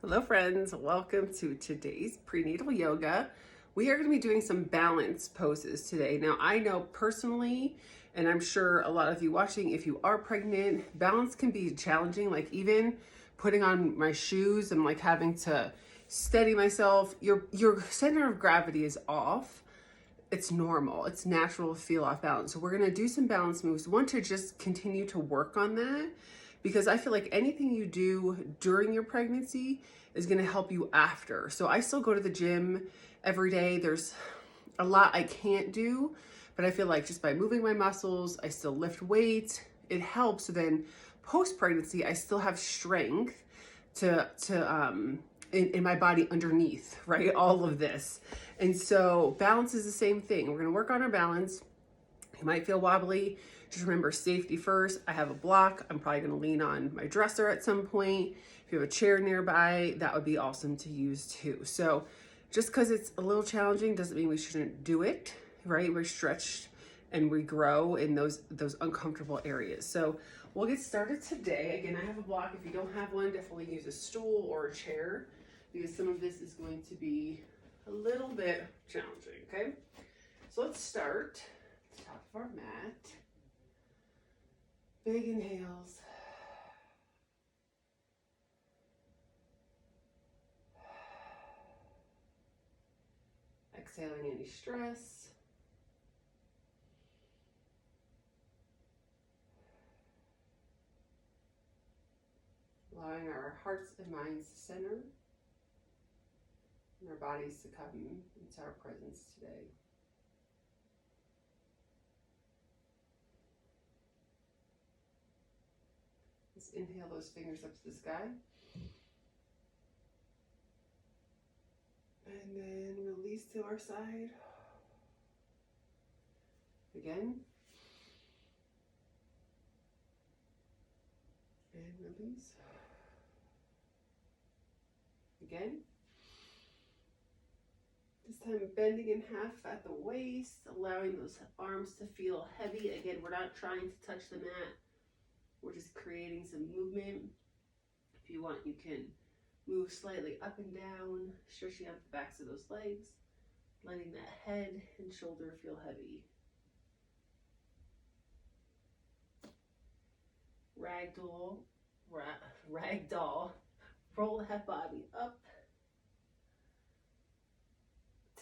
Hello friends, welcome to today's prenatal yoga. We are going to be doing some balance poses today. Now I know personally, and I'm sure a lot of you watching, if you are pregnant, balance can be challenging. Like even putting on my shoes, I'm like having to steady myself. Your center of gravity is off. It's normal, it's natural to feel off balance. So we're going to do some balance moves. Want to just continue to work on that, because I feel like anything you do during your pregnancy is going to help you after. So I still go to the gym every day. There's a lot I can't do, but I feel like just by moving my muscles, I still lift weights. It helps. So then post pregnancy, I still have strength in my body underneath, right? All of this. And so balance is the same thing. We're going to work on our balance. You might feel wobbly. Just remember safety first. I have a block. I'm probably going to lean on my dresser at some point. If you have a chair nearby, that would be awesome to use too. So just because it's a little challenging doesn't mean we shouldn't do it, right? We're stretched and we grow in those uncomfortable areas. So we'll get started today. Again, I have a block. If you don't have one, definitely use a stool or a chair, because some of this is going to be a little bit challenging, okay? So let's start at the top of our mat. Big inhales. Exhaling any stress. Allowing our hearts and minds to center and our bodies to come into our presence today. Let's inhale those fingers up to the sky. And then release to our side. Again. And release. Again. This time bending in half at the waist, allowing those arms to feel heavy. Again, we're not trying to touch the mat. We're just creating some movement. If you want, you can move slightly up and down, stretching out the backs of those legs, letting that head and shoulder feel heavy. Ragdoll, roll that body up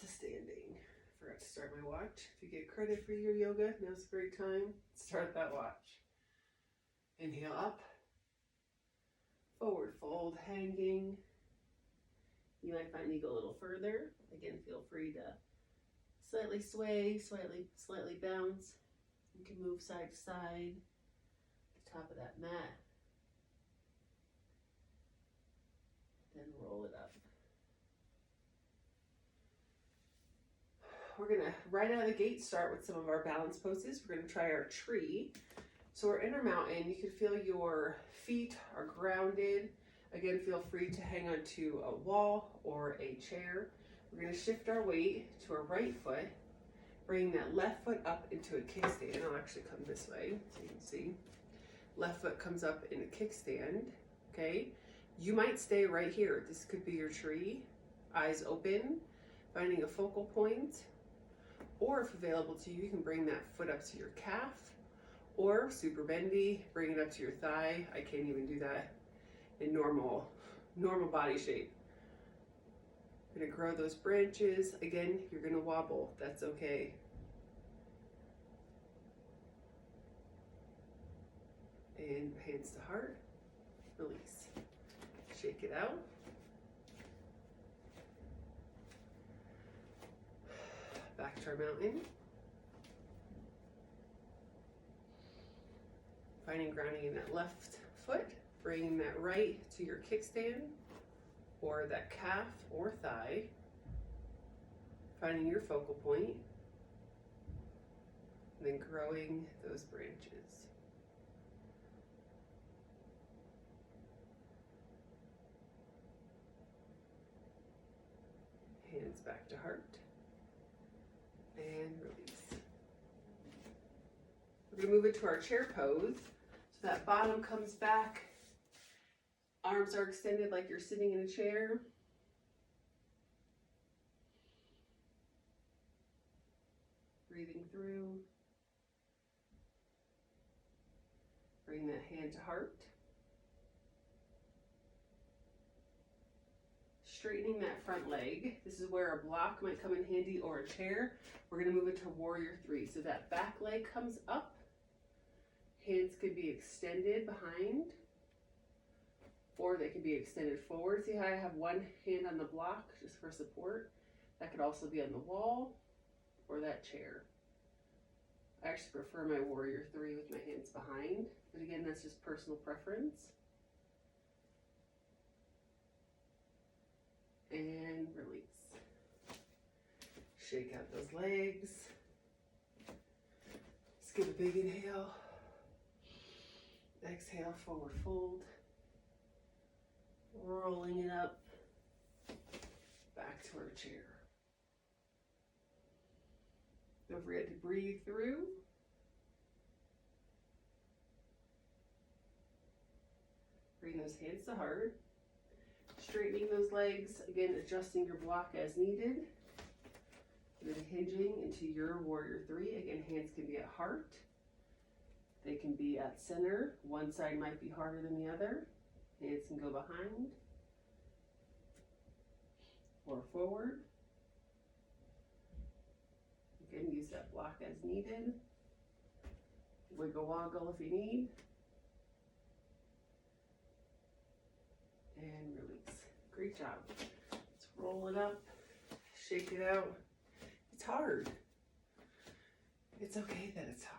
to standing. Forgot to start my watch. If you get credit for your yoga, now's a great time. Start that watch. Inhale up, forward fold, hanging. You might find you go a little further. Again, feel free to slightly sway, slightly bounce. You can move side to side, the top of that mat. Then roll it up. We're gonna, right out of the gate, start with some of our balance poses. We're gonna try our tree. So we're in our mountain. You can feel your feet are grounded. Again, feel free to hang onto a wall or a chair. We're going to shift our weight to our right foot, bringing that left foot up into a kickstand. I'll actually come this way so you can see. Left foot comes up in a kickstand, okay? You might stay right here. This could be your tree. Eyes open, finding a focal point. Or if available to you, you can bring that foot up to your calf. Or super bendy, bring it up to your thigh. I can't even do that in normal body shape. You're gonna grow those branches. Again, you're gonna wobble, that's okay. And hands to heart, release. Shake it out. Back to our mountain. Finding grounding in that left foot, bringing that right to your kickstand or that calf or thigh. Finding your focal point, and then growing those branches. Hands back to heart, and release. We're going to move into our chair pose. So that bottom comes back Arms are extended like you're sitting in a chair. Breathing through. Bring that hand to heart. Straightening that front leg. This is where a block might come in handy or a chair. We're going to move it to warrior three. So that back leg comes up. Hands could be extended behind, or they can be extended forward. See how I have one hand on the block just for support? That could also be on the wall or that chair. I actually prefer my warrior three with my hands behind, but again, that's just personal preference. And release. Shake out those legs. Let's give a big inhale. Exhale, forward fold. Rolling it up back to our chair. Don't forget to breathe through. Bring those hands to heart. Straightening those legs, again adjusting your block as needed. Then hinging into your warrior three. Again, hands can be at heart. They can be at center. One side might be harder than the other. Hands can go behind or forward. Again, use that block as needed. Wiggle woggle if you need. And release. Great job. Let's roll it up, shake it out. It's hard. It's okay that it's hard.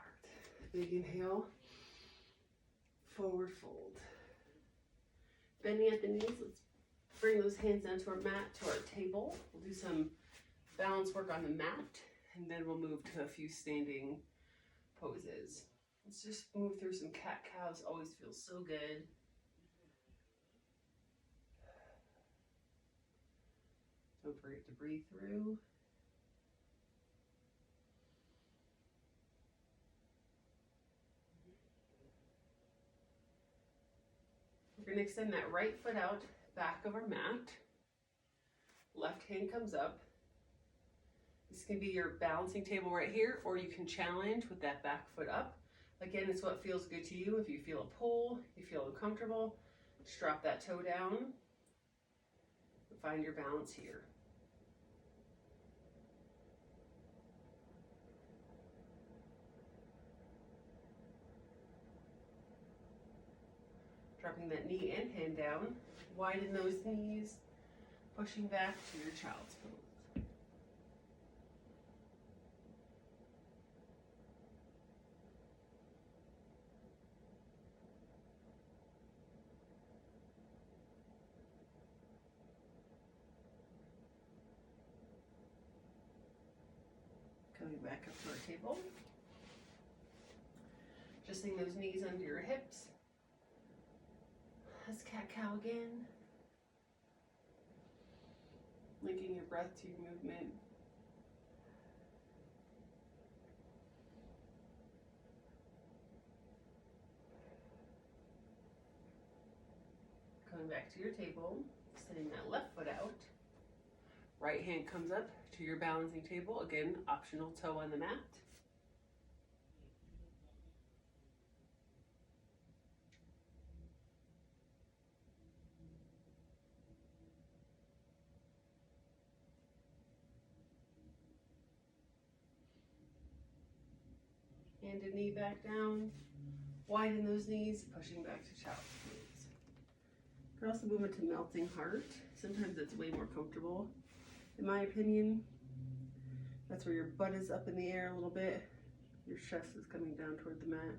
Big inhale, forward fold. Bending at the knees, let's bring those hands down to our mat, to our table. We'll do some balance work on the mat, and then we'll move to a few standing poses. Let's just move through some cat-cows, always feels so good. Don't forget to breathe through. We're going to extend that right foot out, back of our mat. Left hand comes up. This can be your balancing table right here, or you can challenge with that back foot up. Again, it's what feels good to you. If you feel a pull, you feel uncomfortable, just drop that toe down and find your balance here. Dropping that knee and hand down. Widen those knees, pushing back to your child's pose. Coming back up to our table. Adjusting those knees under your hips. Let's cat-cow again. Linking your breath to your movement. Coming back to your table, sending that left foot out. Right hand comes up to your balancing table. Again, optional toe on the mat. Hand and knee back down. Widen those knees, pushing back to child's pose. You can also move into melting heart. Sometimes it's way more comfortable, in my opinion. That's where your butt is up in the air a little bit. Your chest is coming down toward the mat.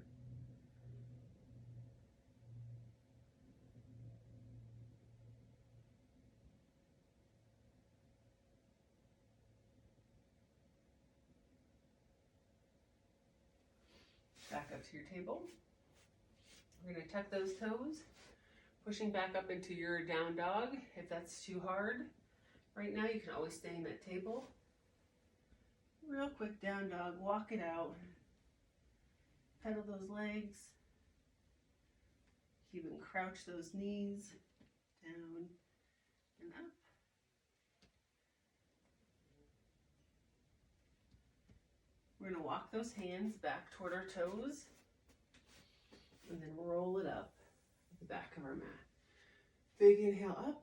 Back up to your table. We're going to tuck those toes, pushing back up into your down dog. If that's too hard right now, you can always stay in that table. Real quick down dog, walk it out. Pedal those legs. Even crouch those knees. down and up. We're going to walk those hands back toward our toes and then roll it up the back of our mat. Big inhale up.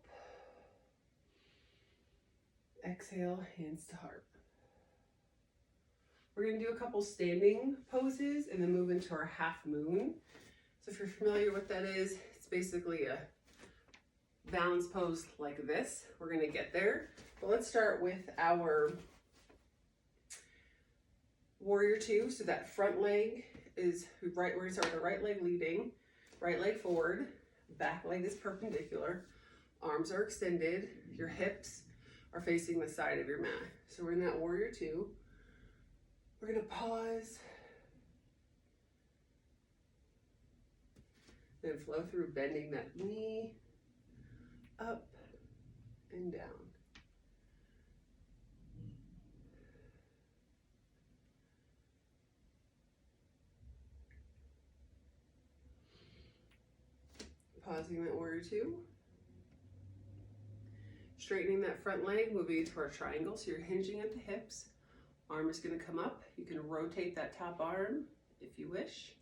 Exhale, hands to heart. We're going to do a couple standing poses and then move into our half moon. So if you're familiar with what that is, it's basically a balance pose like this. We're going to get there. But let's start with our warrior two. So that front leg is right, we're going to start with the right leg leading, right leg forward, back leg is perpendicular, arms are extended, your hips are facing the side of your mat. So we're in that warrior two. We're going to pause, then flow through, bending that knee up and down. Pausing that warrior two. Straightening that front leg, moving to our triangle. So you're hinging at the hips. Arm is going to come up. You can rotate that top arm if you wish.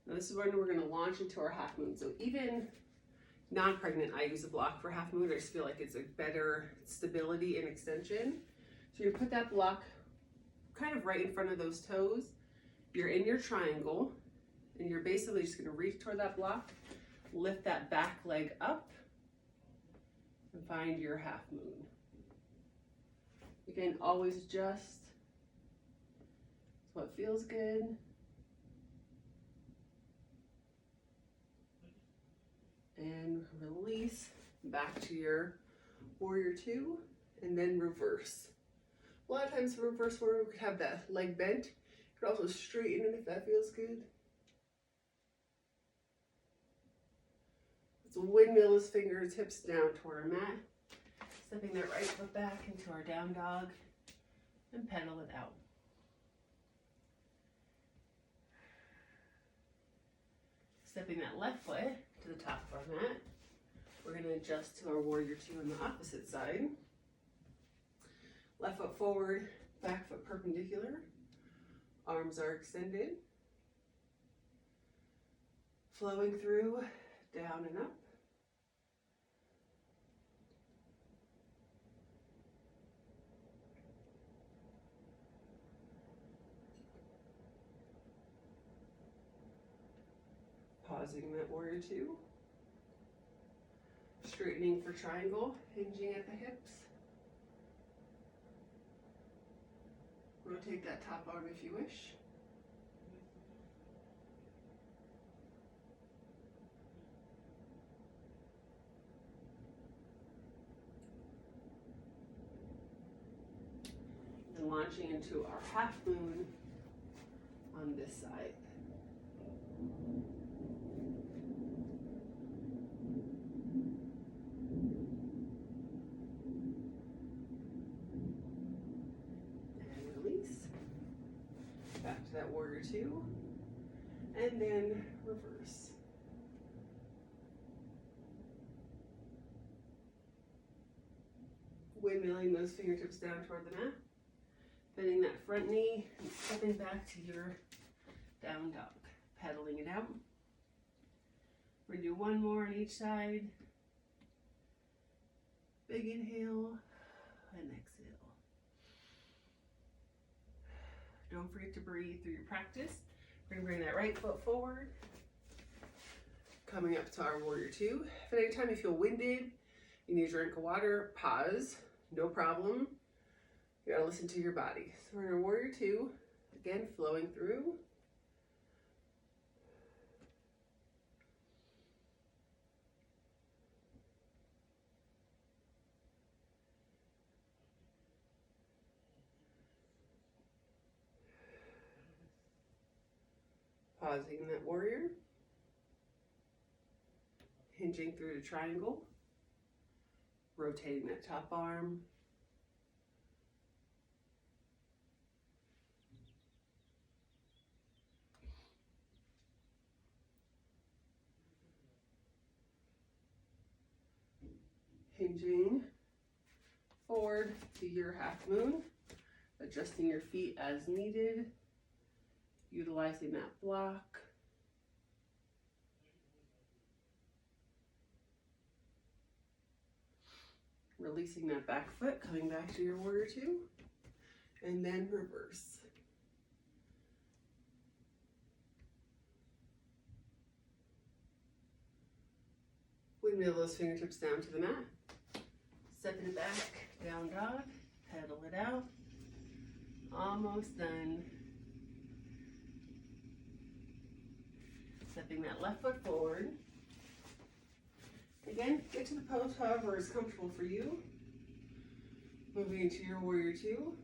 Now this is when we're going to launch into our half moon. So even non-pregnant, I use a block for half moon. I just feel like it's a better stability and extension. So you're going to put that block kind of right in front of those toes. You're in your triangle and you're basically just going to reach toward that block, lift that back leg up and find your half moon. Again, always adjust what feels good. And release back to your warrior two and then reverse. A lot of times for reverse warrior, we could have that leg bent. You could also straighten it if that feels good. So windmill his fingertips down toward our mat. Stepping that right foot back into our down dog and pedal it out. Stepping that left foot to the top of our mat. We're going to adjust to our warrior two on the opposite side. Left foot forward, back foot perpendicular. Arms are extended. Flowing through, down and up. Pausing that warrior two. Straightening for triangle, hinging at the hips. Rotate that top arm if you wish. And launching into our half moon on this side. Back to that warrior two, and then reverse. Windmilling those fingertips down toward the mat, bending that front knee and stepping back to your down dog, pedaling it out. We're going to do one more on each side. Big inhale and exhale. Don't forget to breathe through your practice. We're going to bring that right foot forward. Coming up to our warrior two. If at any time you feel winded, you need a drink of water, pause, no problem. You gotta listen to your body. So we're in our warrior two, again, flowing through. Pausing in that warrior. Hinging through the triangle. Rotating that top arm. Hinging forward to your half moon, adjusting your feet as needed, utilizing that block. Releasing that back foot, coming back to your warrior two, and then reverse. Windmill those fingertips down to the mat. Stepping it back, down dog, pedal it out. Almost done. Stepping that left foot forward. Again, get to the pose however is comfortable for you. Moving into your warrior two.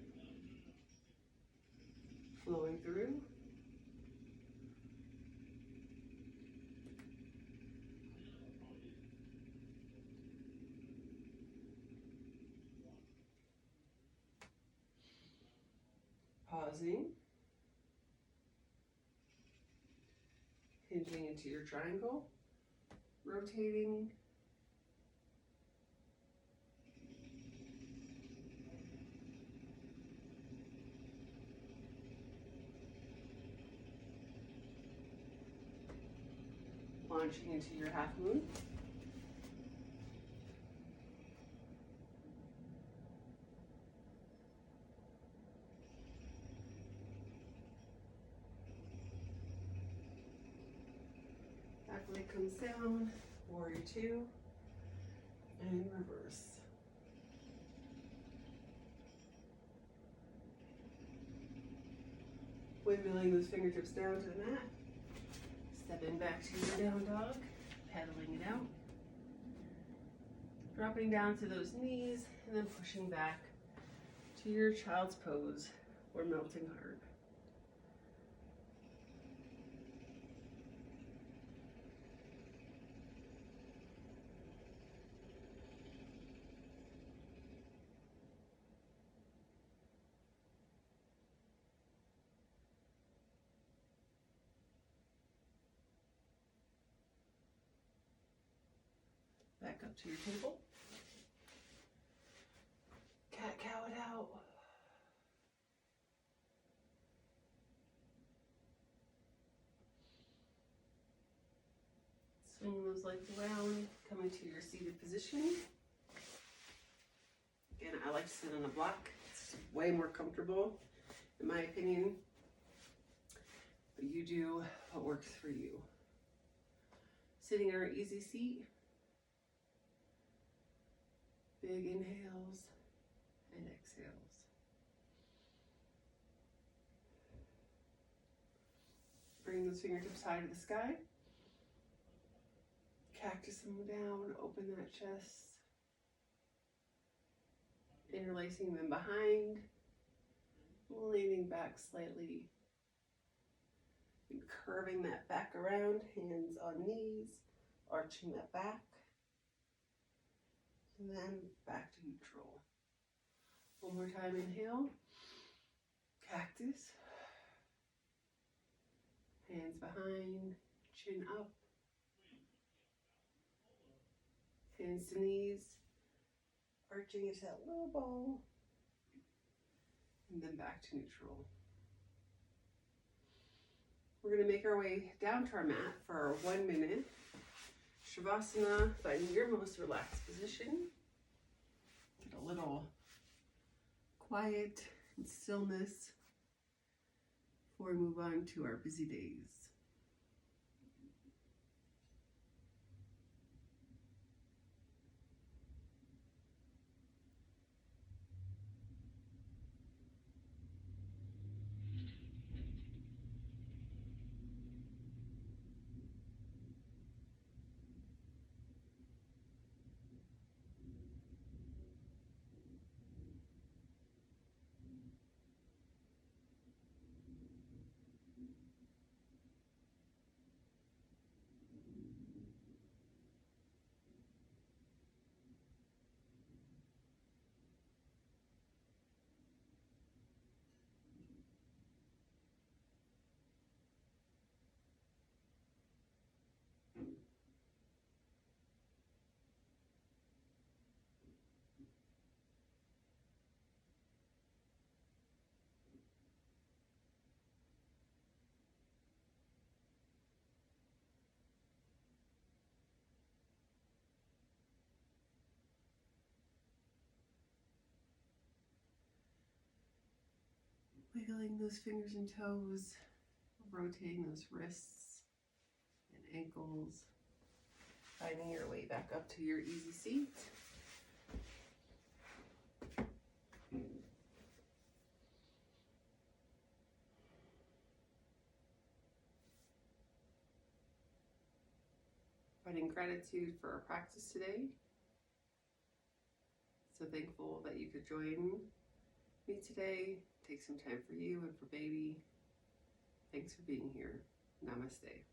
Flowing through. Pausing. Hinging into your triangle. Rotating. Launching into your half moon. Back leg comes down, warrior two, and reverse. Windmilling those fingertips down to the mat. Stepping back to your down dog, pedaling it out. Dropping down to those knees, and then pushing back to your child's pose or melting heart. Back up to your table. Cat cow it out. Swing those legs around, coming to your seated position. Again, I like to sit on a block. It's way more comfortable, in my opinion. But you do what works for you. Sitting in our easy seat. Big inhales and exhales. Bring those fingertips high to the sky. Cactus them down, open that chest. Interlacing them behind. Leaning back slightly. And curving that back around, hands on knees, arching that back. And then back to neutral. One more time, inhale. Cactus. Hands behind, chin up. Hands to knees. Arching into that little ball. And then back to neutral. We're going to make our way down to our mat for 1 minute. Shavasana, finding your most relaxed position. Get a little quiet and stillness before we move on to our busy days. wiggling those fingers and toes, rotating those wrists and ankles, finding your way back up to your easy seat. Finding gratitude for our practice today. So thankful that you could join me today. Take some time for you and for baby. Thanks for being here. Namaste.